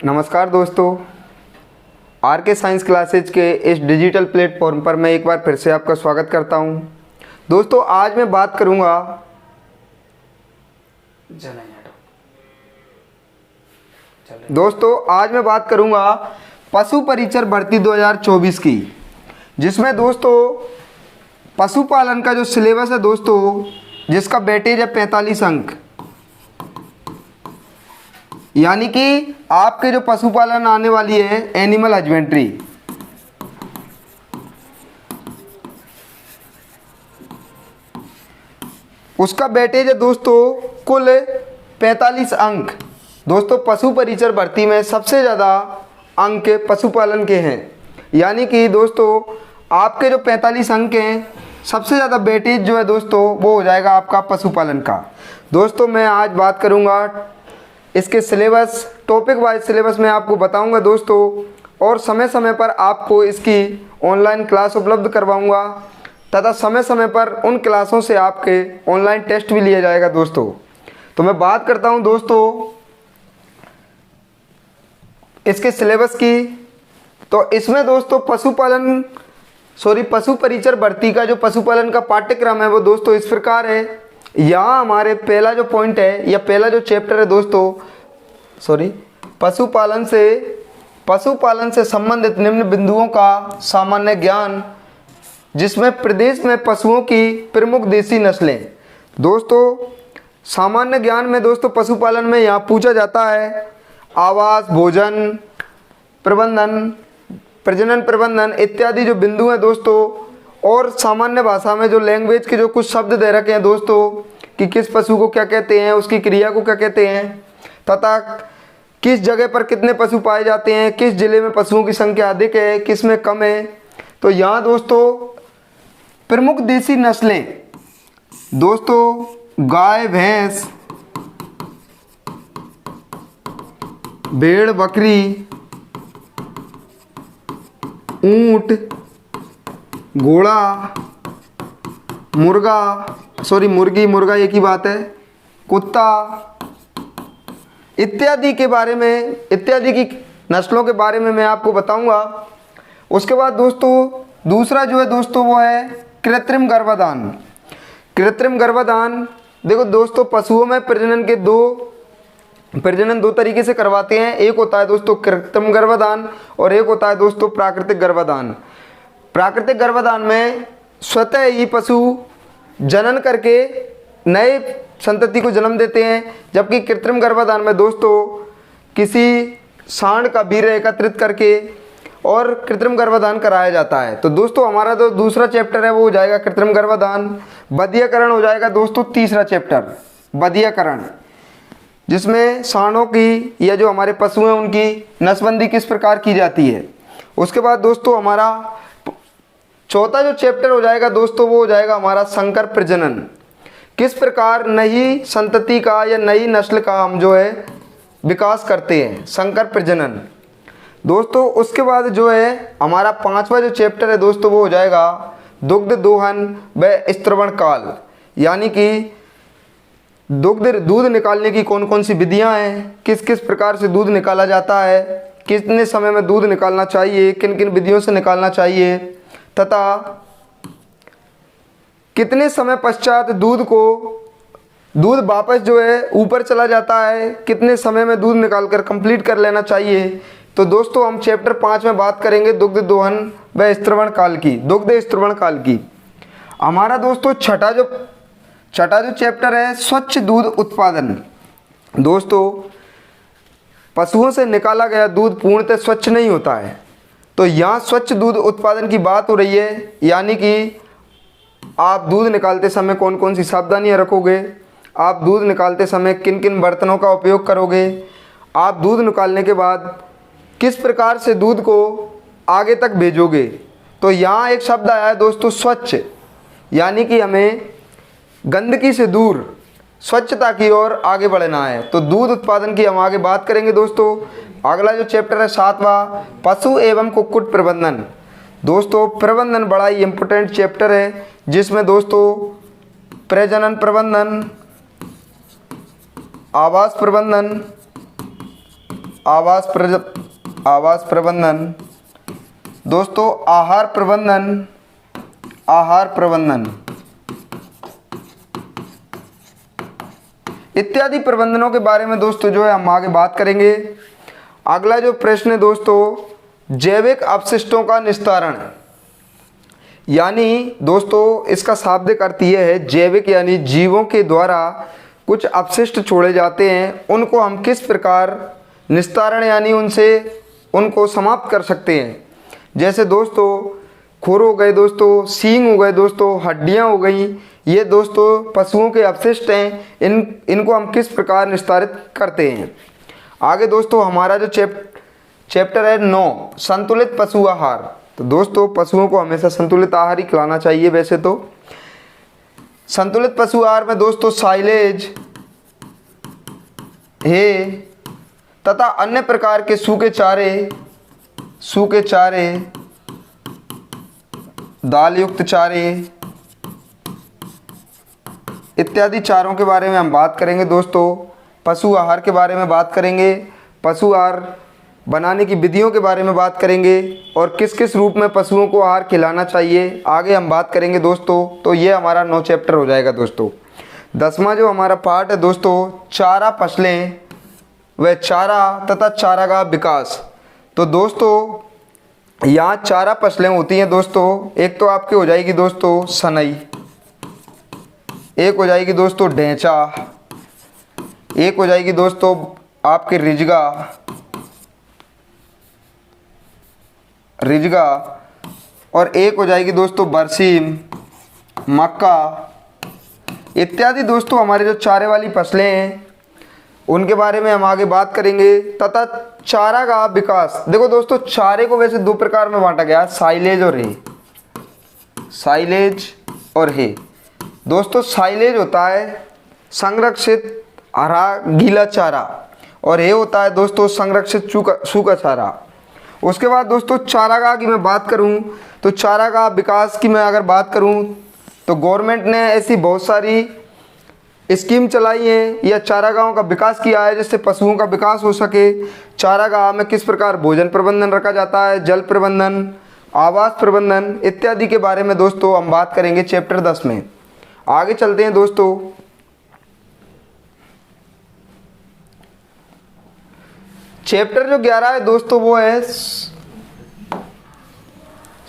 नमस्कार दोस्तों, आर के साइंस क्लासेज के इस डिजिटल प्लेटफॉर्म पर मैं एक बार फिर से आपका स्वागत करता हूं। दोस्तों, आज मैं बात करूंगा पशु परिचर भर्ती 2024 की, जिसमें दोस्तों पशुपालन का जो सिलेबस है दोस्तों, जिसका वेटेज है 45 अंक, यानी कि आपके जो पशुपालन आने वाली है एनिमल हस्बेंड्री, उसका वेटेज है दोस्तों कुल 45 अंक। दोस्तों, पशु परिचर भर्ती में सबसे ज़्यादा अंक पशुपालन के हैं, यानी कि दोस्तों आपके जो 45 अंक हैं, सबसे ज़्यादा वेटेज जो है दोस्तों वो हो जाएगा आपका पशुपालन का। दोस्तों, मैं आज बात करूंगा इसके सिलेबस, टॉपिक वाइज सिलेबस मैं आपको बताऊंगा दोस्तों, और समय समय पर आपको इसकी ऑनलाइन क्लास उपलब्ध करवाऊंगा तथा समय समय पर उन क्लासों से आपके ऑनलाइन टेस्ट भी लिया जाएगा दोस्तों। तो मैं बात करता हूं दोस्तों इसके सिलेबस की। तो इसमें दोस्तों पशु परिचर भर्ती का जो पशुपालन का पाठ्यक्रम है वो दोस्तों इस प्रकार है। यहाँ हमारे पहला जो पॉइंट है या पहला जो चैप्टर है दोस्तों, पशुपालन से संबंधित निम्न बिंदुओं का सामान्य ज्ञान, जिसमें प्रदेश में पशुओं की प्रमुख देसी नस्लें। दोस्तों, सामान्य ज्ञान में दोस्तों पशुपालन में यहाँ पूछा जाता है आवास, भोजन प्रबंधन, प्रजनन प्रबंधन इत्यादि जो बिंदु हैं दोस्तों, और सामान्य भाषा में जो लैंग्वेज के जो कुछ शब्द दे रखे हैं दोस्तों कि किस पशु को क्या कहते हैं, उसकी क्रिया को क्या कहते हैं, तथा किस जगह पर कितने पशु पाए जाते हैं, किस जिले में पशुओं की संख्या अधिक है, किस में कम है। तो यहाँ दोस्तों प्रमुख देसी नस्लें दोस्तों गाय, भैंस, भेड़, बकरी, ऊंट, घोड़ा, मुर्गा एक ही बात है, कुत्ता इत्यादि के बारे में, इत्यादि की नस्लों के बारे में मैं आपको बताऊंगा। उसके बाद दोस्तों दूसरा जो है दोस्तों वो है कृत्रिम गर्भाधान। कृत्रिम गर्भाधान, देखो दोस्तों पशुओं में प्रजनन दो तरीके से करवाते हैं। एक होता है दोस्तों कृत्रिम गर्भाधान और एक होता है दोस्तों प्राकृतिक गर्भाधान। प्राकृतिक गर्भाधान में स्वतः ही पशु जनन करके नए संतति को जन्म देते हैं, जबकि कृत्रिम गर्भाधान में दोस्तों किसी सांड का वीर्य एकत्रित करके और कृत्रिम गर्भाधान कराया जाता है। तो दोस्तों हमारा जो दूसरा चैप्टर है वो हो जाएगा कृत्रिम गर्भाधान। बधियाकरण हो जाएगा दोस्तों तीसरा चैप्टर, बधियाकरण, जिसमें सांडों की या जो हमारे पशु हैं उनकी नसबंदी किस प्रकार की जाती है। उसके बाद दोस्तों हमारा चौथा जो चैप्टर हो जाएगा दोस्तों वो हो जाएगा हमारा संकर प्रजनन। किस प्रकार नई संतति का या नई नस्ल का हम जो है विकास करते हैं, संकर प्रजनन दोस्तों। उसके बाद जो है हमारा पांचवा जो चैप्टर है दोस्तों वो हो जाएगा दुग्ध दोहन व स्त्रवण काल, यानी कि दूध निकालने की कौन कौन सी विधियां हैं, किस किस प्रकार से दूध निकाला जाता है, कितने समय में दूध निकालना चाहिए, किन किन विधियों से निकालना चाहिए, तथा कितने समय पश्चात दूध वापस जो है ऊपर चला जाता है, कितने समय में दूध निकालकर कंप्लीट कर लेना चाहिए। तो दोस्तों हम चैप्टर 5 में बात करेंगे दुग्ध दोहन व स्त्रवण काल की, दुग्ध स्त्रवण काल की। हमारा दोस्तों छठा जो चैप्टर है स्वच्छ दूध उत्पादन। दोस्तों पशुओं से निकाला गया दूध पूर्णतः स्वच्छ नहीं होता है, तो यहाँ स्वच्छ दूध उत्पादन की बात हो रही है, यानी कि आप दूध निकालते समय कौन कौन सी सावधानियाँ रखोगे, आप दूध निकालते समय किन किन बर्तनों का उपयोग करोगे, आप दूध निकालने के बाद किस प्रकार से दूध को आगे तक भेजोगे। तो यहाँ एक शब्द आया है दोस्तों स्वच्छ, यानी कि हमें गंदगी से दूर स्वच्छता की ओर आगे बढ़ना है। तो दूध उत्पादन की हम आगे बात करेंगे दोस्तों। अगला जो चैप्टर है सातवां पशु एवं कुक्कुट प्रबंधन। दोस्तों प्रबंधन बड़ा ही इम्पोर्टेंट चैप्टर है, जिसमें दोस्तों प्रजनन प्रबंधन, आवास प्रबंधन, आवास प्रबंधन, दोस्तों आहार प्रबंधन इत्यादि प्रबंधनों के बारे में दोस्तों जो है हम आगे बात करेंगे। अगला जो प्रश्न है दोस्तों, जैविक अपशिष्टों का निस्तारण, यानी दोस्तों इसका शाब्दिक अर्थ यह है, जैविक यानी जीवों के द्वारा कुछ अपशिष्ट छोड़े जाते हैं, उनको हम किस प्रकार निस्तारण यानी उनको समाप्त कर सकते हैं। जैसे दोस्तों खुर हो गए, दोस्तों सींग हो गए, दोस्तों हड्डियां हो गई, ये दोस्तों पशुओं के अपशिष्ट हैं, इनको हम किस प्रकार निस्तारित करते हैं। आगे दोस्तों हमारा जो चैप्टर है 9, संतुलित पशु आहार। तो दोस्तों पशुओं को हमेशा संतुलित आहार ही खिलाना चाहिए। वैसे तो संतुलित पशु आहार में दोस्तों साइलेज, हे तथा अन्य प्रकार के सूखे चारे, दाल युक्त चारे इत्यादि चारों के बारे में हम बात करेंगे। दोस्तों पशु आहार के बारे में बात करेंगे, पशु आहार बनाने की विधियों के बारे में बात करेंगे और किस किस रूप में पशुओं को आहार खिलाना चाहिए, आगे हम बात करेंगे दोस्तों। तो ये हमारा 9 चैप्टर हो जाएगा दोस्तों। 10वां जो हमारा पार्ट है दोस्तों, चारा फसलें व चारा तथा चारागाह विकास। तो दोस्तों यहाँ चारा फसलें होती हैं दोस्तों, एक तो आपकी हो जाएगी दोस्तों सनई, एक हो जाएगी दोस्तों ढेंचा, एक हो जाएगी दोस्तों आपके रिजगा और एक हो जाएगी दोस्तों बरसीम, मक्का इत्यादि। दोस्तों हमारे जो चारे वाली फसलें हैं उनके बारे में हम आगे बात करेंगे। तथा चारागाह विकास, देखो दोस्तों चारे को वैसे 2 प्रकार में बांटा गया, साइलेज और हे। दोस्तों साइलेज होता है संरक्षित हरा गीला चारा और हे होता है दोस्तों संरक्षित सूखा चारा। उसके बाद दोस्तों चारागाह की मैं बात करूं तो चारागाह विकास की मैं अगर बात करूं तो गवर्नमेंट ने ऐसी बहुत सारी स्कीम चलाई है या चारागाहों का विकास किया है जिससे पशुओं का विकास हो सके। चारागाह में किस प्रकार भोजन प्रबंधन रखा जाता है, जल प्रबंधन, आवास प्रबंधन इत्यादि के बारे में दोस्तों हम बात करेंगे चैप्टर 10 में। आगे चलते हैं दोस्तों। चैप्टर जो 11 है दोस्तों वो है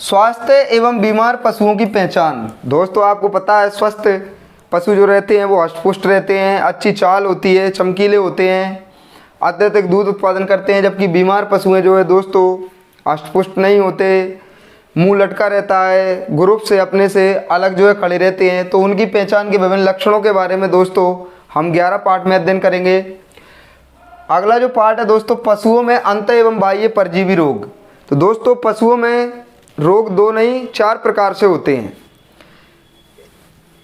स्वास्थ्य एवं बीमार पशुओं की पहचान। दोस्तों आपको पता है स्वस्थ पशु जो रहते हैं वो हष्टपुष्ट रहते हैं, अच्छी चाल होती है, चमकीले होते हैं, अत्यधिक दूध उत्पादन करते हैं, जबकि बीमार पशु हैं जो है दोस्तों हष्टपुष्ट नहीं होते, मुंह लटका रहता है, ग्रुप से अपने से अलग जो है खड़े रहते हैं। तो उनकी पहचान के विभिन्न लक्षणों के बारे में दोस्तों हम 11 पार्ट में अध्ययन करेंगे। अगला जो पार्ट है दोस्तों पशुओं में अंत एवं बाह्य परजीवी रोग। तो दोस्तों पशुओं में रोग 2 नहीं 4 प्रकार से होते हैं।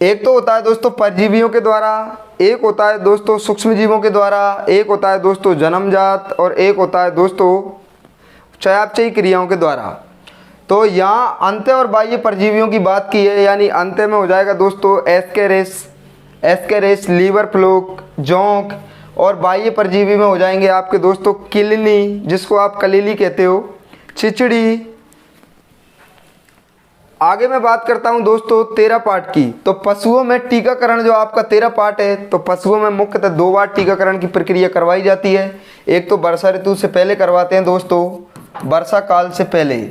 एक तो होता है दोस्तों परजीवियों के द्वारा, एक होता है दोस्तों सूक्ष्म जीवों के द्वारा, एक होता है दोस्तों जन्मजात और एक होता है दोस्तों चयापचयी क्रियाओं के द्वारा। तो यहाँ अंत्य और बाह्य परजीवियों की बात की है, यानी अंत्य में हो जाएगा दोस्तों एस्केरिस, लीवर फ्लूक, जोंक और बाह्य परजीवी में हो जाएंगे आपके दोस्तों किलनी, जिसको आप कलीली कहते हो, चिचड़ी। आगे मैं बात करता हूं दोस्तों 13 पार्ट की। तो पशुओं में टीकाकरण जो आपका 13 पार्ट है, तो पशुओं में मुख्यतः 2 बार टीकाकरण की प्रक्रिया करवाई जाती है। एक तो वर्षा ऋतु से पहले करवाते हैं दोस्तों, वर्षा काल से पहले,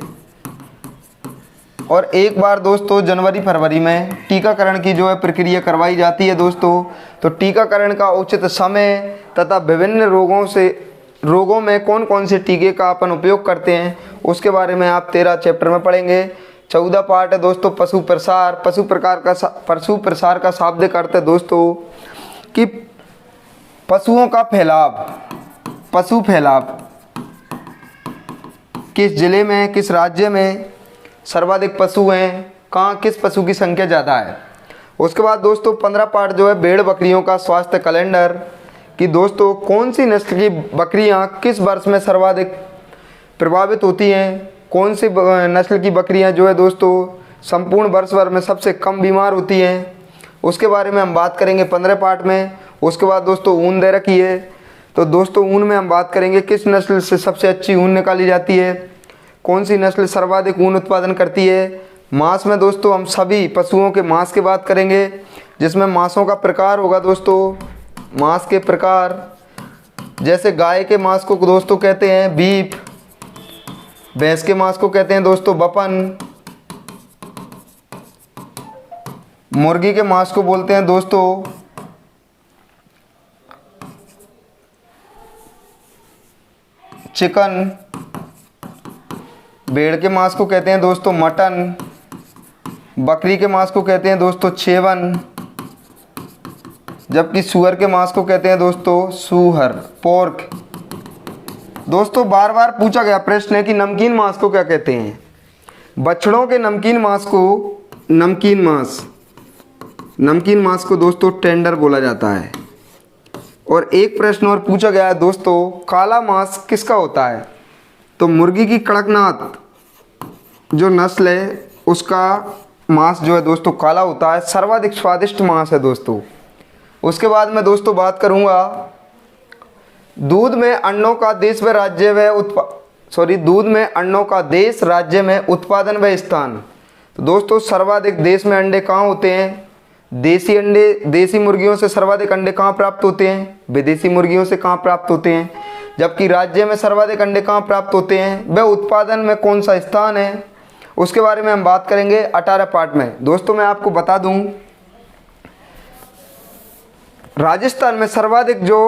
और एक बार दोस्तों जनवरी फरवरी में टीकाकरण की जो है प्रक्रिया करवाई जाती है दोस्तों। तो टीकाकरण का उचित समय तथा विभिन्न रोगों में कौन कौन से टीके का अपन उपयोग करते हैं उसके बारे में आप 13 चैप्टर में पढ़ेंगे। 14 पार्ट है दोस्तों पशु प्रसार। पशु प्रसार का शाब्दिक अर्थ है दोस्तों कि पशुओं का पशु फैलाव, किस जिले में, किस राज्य में सर्वाधिक पशु हैं, कहाँ किस पशु की संख्या ज़्यादा है। उसके बाद दोस्तों 15 पार्ट जो है भेड़ बकरियों का स्वास्थ्य कैलेंडर, कि दोस्तों कौन सी नस्ल की बकरियां किस वर्ष में सर्वाधिक प्रभावित होती हैं, कौन सी नस्ल की बकरियां जो है दोस्तों संपूर्ण वर्ष भर में सबसे कम बीमार होती हैं, उसके बारे में हम बात करेंगे 15 पार्ट में। उसके बाद दोस्तों ऊन दे रखी है, तो दोस्तों ऊन में हम बात करेंगे किस नस्ल से सबसे अच्छी ऊन निकाली जाती है, कौन सी नस्ल सर्वाधिक ऊन उत्पादन करती है। मांस में दोस्तों हम सभी पशुओं के मांस की बात करेंगे, जिसमें मांसों का प्रकार होगा दोस्तों, मांस के प्रकार जैसे गाय के मांस को दोस्तों कहते हैं बीफ, भैंस के मांस को कहते हैं दोस्तों बपन, मुर्गी के मांस को बोलते हैं दोस्तों चिकन, भेड़ के मांस को कहते हैं दोस्तों मटन, बकरी के मांस को कहते हैं दोस्तों चेवन, जबकि सूअर के मांस को कहते हैं दोस्तों सूअर पोर्क। दोस्तों बार बार पूछा गया प्रश्न है कि नमकीन मांस को क्या कहते हैं। बछड़ों के नमकीन मांस को नमकीन मांस को दोस्तों टेंडर बोला जाता है। और एक प्रश्न और पूछा गया है दोस्तों, काला मांस किसका होता है। तो मुर्गी की कड़कनाथ जो नस्ल है उसका मांस जो है दोस्तों काला होता है, सर्वाधिक स्वादिष्ट मांस है दोस्तों। उसके बाद मैं दोस्तों बात करूंगा दूध में अंडों का देश राज्य में उत्पादन व स्थान। तो दोस्तों सर्वाधिक देश में अंडे कहाँ होते हैं। देसी मुर्गियों से सर्वाधिक अंडे कहाँ प्राप्त होते हैं, विदेशी मुर्गियों से कहाँ प्राप्त होते हैं। जबकि राज्य में सर्वाधिक अंडे कहाँ प्राप्त होते हैं, वह उत्पादन में कौन सा स्थान है, उसके बारे में हम बात करेंगे 18 पार्ट में। दोस्तों मैं आपको बता दूं, राजस्थान में सर्वाधिक जो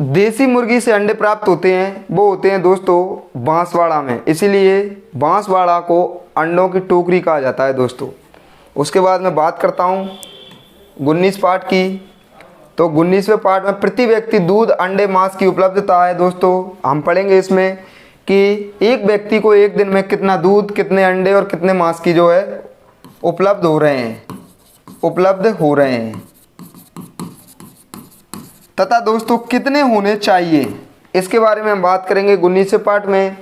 देसी मुर्गी से अंडे प्राप्त होते हैं वो होते हैं दोस्तों बांसवाड़ा में, इसीलिए बांसवाड़ा को अंडों की टोकरी कहा जाता है दोस्तों। उसके बाद मैं बात करता हूँ 19 पार्ट की। तो 19वें पार्ट में प्रति व्यक्ति दूध अंडे मांस की उपलब्धता है दोस्तों। हम पढ़ेंगे इसमें कि एक व्यक्ति को एक दिन में कितना दूध, कितने अंडे और कितने मांस की जो है उपलब्ध हो रहे हैं तथा दोस्तों कितने होने चाहिए, इसके बारे में हम बात करेंगे 19वें पार्ट में।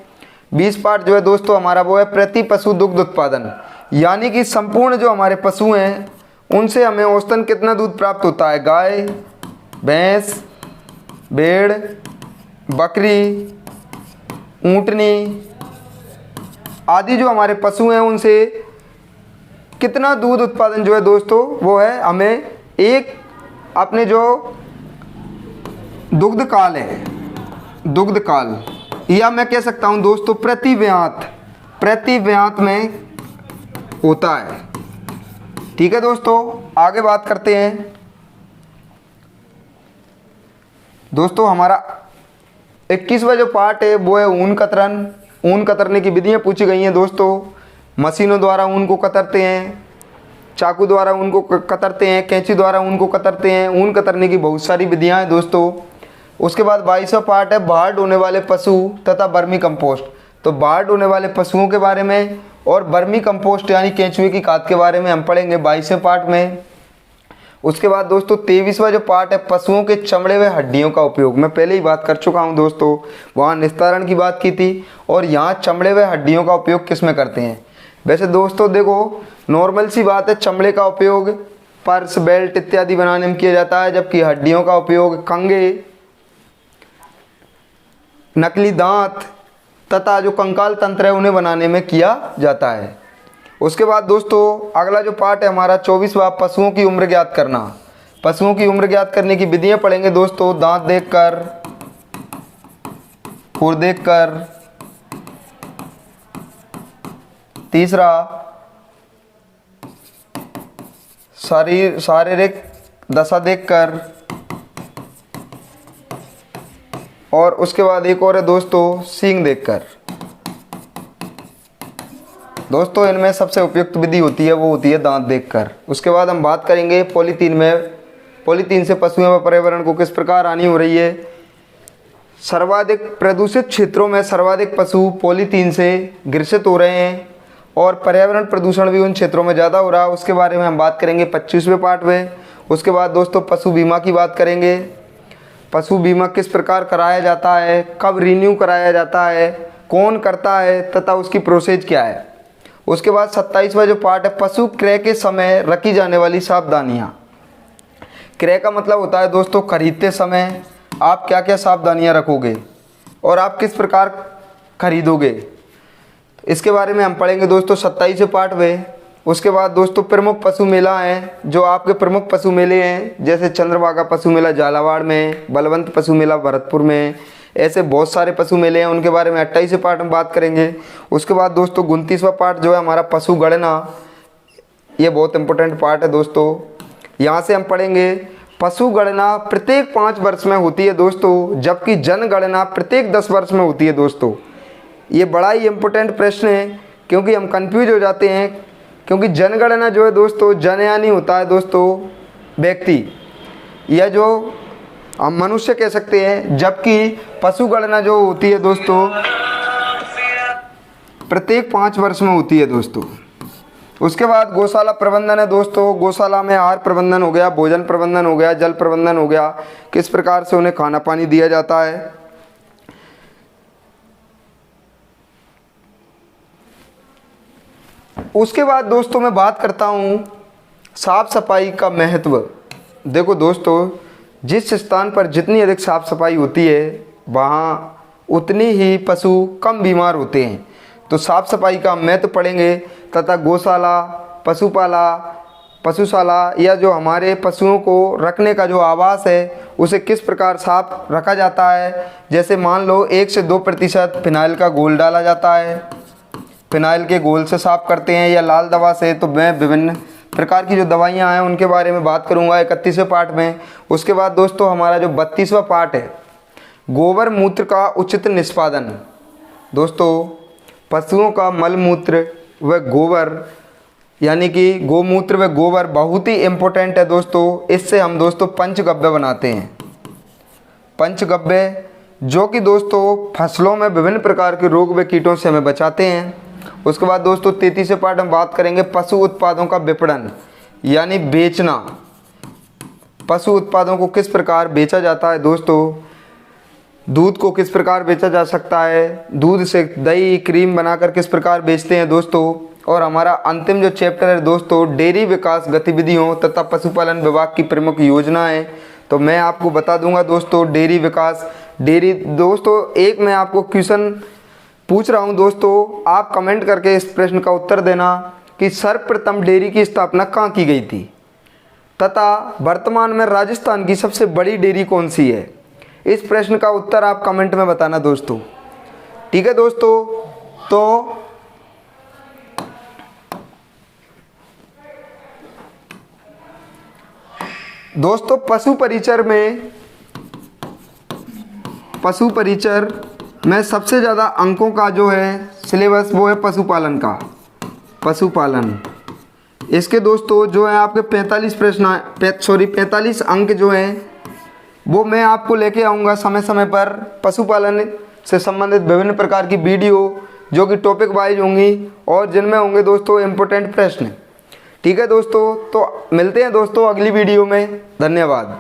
20 पार्ट जो है दोस्तों हमारा वो है प्रति पशु दुग्ध उत्पादन, यानी कि संपूर्ण जो हमारे पशु हैं उनसे हमें औसतन कितना दूध प्राप्त होता है। गाय, भैंस, भेड़, बकरी, ऊँटनी आदि जो हमारे पशु हैं उनसे कितना दूध उत्पादन जो है दोस्तों वो है हमें एक अपने जो दुग्ध काल या मैं कह सकता हूं दोस्तों प्रति व्यात में होता है। ठीक है दोस्तों, आगे बात करते हैं। दोस्तों हमारा 21वां जो पार्ट है वो है ऊन कतरन। ऊन कतरने की विधियां पूछी गई हैं दोस्तों। मशीनों द्वारा ऊन को कतरते हैं, चाकू द्वारा ऊन को कतरते हैं, कैंची द्वारा ऊन को कतरते हैं। ऊन कतरने की बहुत सारी विधियां हैं दोस्तों। उसके बाद 22वां पार्ट है बाहर ढोने वाले पशु तथा वर्मी कंपोस्ट। तो बाहर ढोने वाले पशुओं के बारे में और वर्मी कंपोस्ट यानी केंचुए की खाद के बारे में हम पढ़ेंगे 22वें पार्ट में। उसके बाद दोस्तों 23वां जो पार्ट है पशुओं के चमड़े व हड्डियों का उपयोग। मैं पहले ही बात कर चुका हूं दोस्तों, वहाँ निस्तारण की बात की थी और यहाँ चमड़े व हड्डियों का उपयोग किस में करते हैं। वैसे दोस्तों देखो नॉर्मल सी बात है, चमड़े का उपयोग पर्स, बेल्ट इत्यादि बनाने में किया जाता है, जबकि हड्डियों का उपयोग कंगे, नकली दांत तथा जो कंकाल तंत्र है उन्हें बनाने में किया जाता है। उसके बाद दोस्तों अगला जो पार्ट है हमारा 24वां पशुओं की उम्र ज्ञात करना। पशुओं की उम्र ज्ञात करने की विधियां पढ़ेंगे दोस्तों, दांत देखकर, खुर देखकर, तीसरा शारीरिक दशा देखकर, और उसके बाद एक और है दोस्तों सींग देखकर। दोस्तों इनमें सबसे उपयुक्त विधि होती है वो होती है दांत देखकर। उसके बाद हम बात करेंगे पॉलीथीन से पशुओं व पर्यावरण को किस प्रकार हानि हो रही है। सर्वाधिक प्रदूषित क्षेत्रों में सर्वाधिक पशु पॉलीथीन से ग्रसित हो रहे हैं और पर्यावरण प्रदूषण भी उन क्षेत्रों में ज़्यादा हो रहा है। उसके बारे में हम बात करेंगे 25वें पार्ट में। उसके बाद दोस्तों पशु बीमा की बात करेंगे। पशु बीमा किस प्रकार कराया जाता है, कब रिन्यू कराया जाता है, कौन करता है तथा उसकी प्रोसेस क्या है। उसके बाद 27वां जो पार्ट है पशु क्रय के समय रखी जाने वाली सावधानियाँ। क्रय का मतलब होता है दोस्तों खरीदते समय, आप क्या क्या सावधानियां रखोगे और आप किस प्रकार खरीदोगे, इसके बारे में हम पढ़ेंगे दोस्तों 27वें पार्ट में। उसके बाद दोस्तों प्रमुख पशु मेला हैं, जो आपके प्रमुख पशु मेले हैं, जैसे चंद्रभागा पशु मेला झालावाड़ में, बलवंत पशु मेला भरतपुर में, ऐसे बहुत सारे पशु मेले हैं, उनके बारे में 28वें पार्ट में बात करेंगे। उसके बाद दोस्तों 29वां पार्ट जो है हमारा पशु गणना, ये बहुत इंपॉर्टेंट पार्ट है दोस्तों। यहाँ से हम पढ़ेंगे पशु गणना प्रत्येक 5 वर्ष में होती है दोस्तों, जबकि जनगणना प्रत्येक 10 वर्ष में होती है दोस्तों। ये बड़ा ही इम्पोर्टेंट प्रश्न है, क्योंकि हम कंफ्यूज हो जाते हैं, क्योंकि जनगणना जो है दोस्तों, जन यानी होता है दोस्तों व्यक्ति, या जो हम मनुष्य कह सकते हैं, जबकि पशु गणना जो होती है दोस्तों प्रत्येक 5 वर्ष में होती है दोस्तों। उसके बाद गौशाला प्रबंधन है दोस्तों। गौशाला में आहार प्रबंधन हो गया, भोजन प्रबंधन हो गया, जल प्रबंधन हो गया, किस प्रकार से उन्हें खाना पानी दिया जाता है। उसके बाद दोस्तों मैं बात करता हूँ साफ सफाई का महत्व। देखो दोस्तों, जिस स्थान पर जितनी अधिक साफ सफाई होती है वहाँ उतनी ही पशु कम बीमार होते हैं। तो साफ सफाई का महत्व पढ़ेंगे, तथा गौशाला, पशुशाला या जो हमारे पशुओं को रखने का जो आवास है उसे किस प्रकार साफ रखा जाता है। जैसे मान लो 1 से 2% फिनाइल का घोल डाला जाता है, फिनाइल के घोल से साफ करते हैं, या लाल दवा से। तो मैं विभिन्न प्रकार की जो दवाइयाँ हैं उनके बारे में बात करूँगा 31वें पार्ट में। उसके बाद दोस्तों हमारा जो 32वां पार्ट है, गोबर मूत्र का उचित निष्पादन। दोस्तों पशुओं का मल मूत्र व गोबर, यानी कि गोमूत्र व गोबर बहुत ही इम्पोर्टेंट है दोस्तों। इससे हम दोस्तों पंचगव्य बनाते हैं। पंचगव्य जो कि दोस्तों फसलों में विभिन्न प्रकार के रोग व कीटों से हमें बचाते हैं। उसके बाद दोस्तों 33वें पार्ट में बात करेंगे पशु उत्पादों का विपणन, यानी बेचना। पशु उत्पादों को किस प्रकार बेचा जाता है दोस्तों, दूध को किस प्रकार बेचा जा सकता है, दूध से दही क्रीम बनाकर किस प्रकार बेचते हैं दोस्तों। और हमारा अंतिम जो चैप्टर है दोस्तों, डेयरी विकास गतिविधियों तथा पशुपालन विभाग की प्रमुख योजनाएं। तो मैं आपको बता दूंगा दोस्तों डेयरी विकास, डेयरी दोस्तों एक मैं आपको क्वेश्चन पूछ रहा हूं दोस्तों, आप कमेंट करके इस प्रश्न का उत्तर देना कि सर्वप्रथम डेयरी की स्थापना कहाँ की गई थी, तथा वर्तमान में राजस्थान की सबसे बड़ी डेयरी कौन सी है। इस प्रश्न का उत्तर आप कमेंट में बताना दोस्तों, ठीक है दोस्तों। तो दोस्तों पशु परिचर में सबसे ज़्यादा अंकों का जो है सिलेबस वो है पशुपालन का। पशुपालन इसके दोस्तों जो है आपके 45 अंक जो हैं वो मैं आपको लेके आऊँगा समय समय पर। पशुपालन से संबंधित विभिन्न प्रकार की वीडियो जो कि टॉपिक वाइज होंगी और जिनमें होंगे दोस्तों इम्पोर्टेंट प्रश्न, ठीक है दोस्तों। तो मिलते हैं दोस्तों अगली वीडियो में, धन्यवाद।